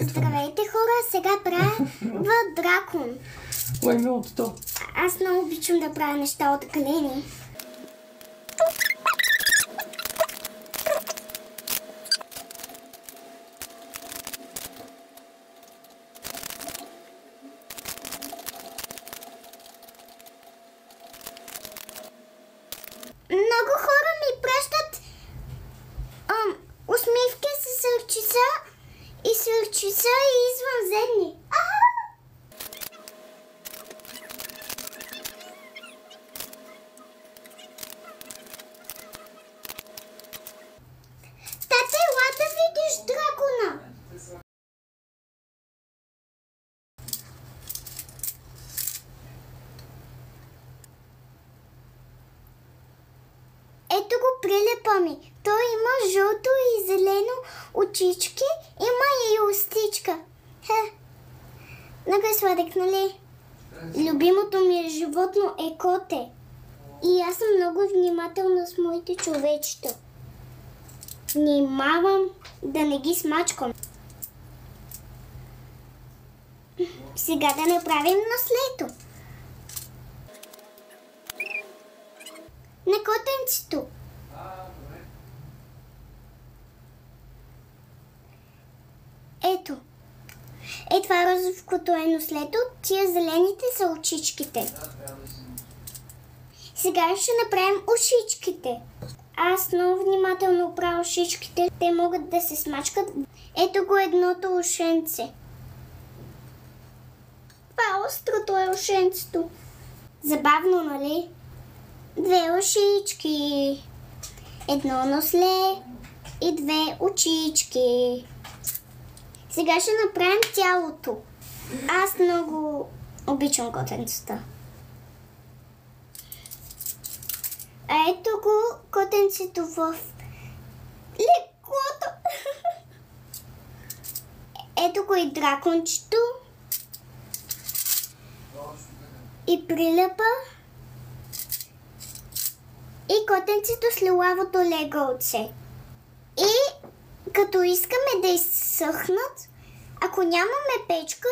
Здравейте, хора! Сега правя дракон. Кое е милото то? Аз много обичам да правя неща от глини. Много хора ми пращат усмивки с сърчица и сърчица и извънземни. Тате, ела да видиш дракона! Ето го прилепа ми. Той има жълто и зелено очички, има и устичка. Много е сладък, нали? Любимото ми е животно е коте. И аз съм много внимателна с моите човечета. Внимавам да не ги смачкам. Сега да направим наследство. На котенцето. Ето. Това розовкото е наследство, тия зелените са очичките. Сега ще направим ушичките. Аз много внимателно правя ушичките. Те могат да се смачкат. Ето го едното ушенце. Това острото е ушенцето. Забавно, нали? Две ушички. Едно носле и две очички. Сега ще направим тялото. Аз много обичам котенцата. А ето го котенцето в леклото. Ето го и дракончето. И прилепа. И котенцето с лилавото легълце. И като искаме да изсъхнат, ако нямаме печка,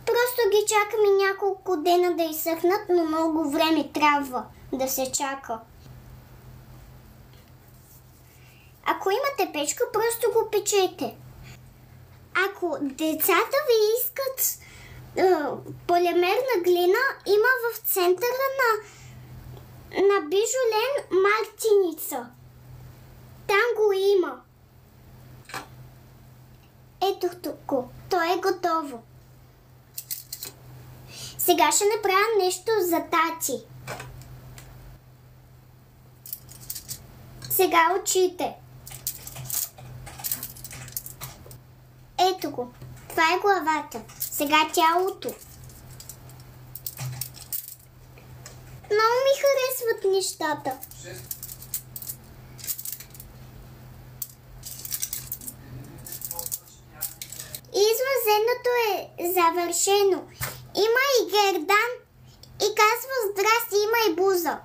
просто ги чакаме няколко дена да изсъхнат, но много време трябва да се чака. Ако имате печка, просто го печете. Ако децата ви искат полимерна глина, има в центъра на Bijolène Мартиница. Там го има. Ето тук. То е готово. Сега ще направя нещо за тати. Сега очите. Ето го. Това е главата. Сега тялото. Много ми харесват нещата. Извънземното е завършено. Има и гердан и казва здрасти, има и буза.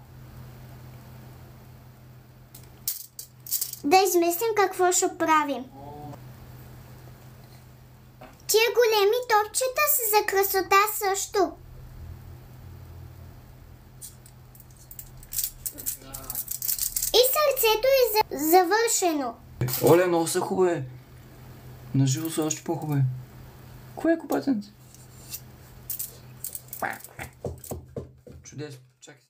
Да измислим какво ще правим. Тия големи топчета са за красота също. И сърцето е завършено. Оле, много са хубави. Наживо са още по-хубави. Кое е копатенце? Чудесно. Чакай.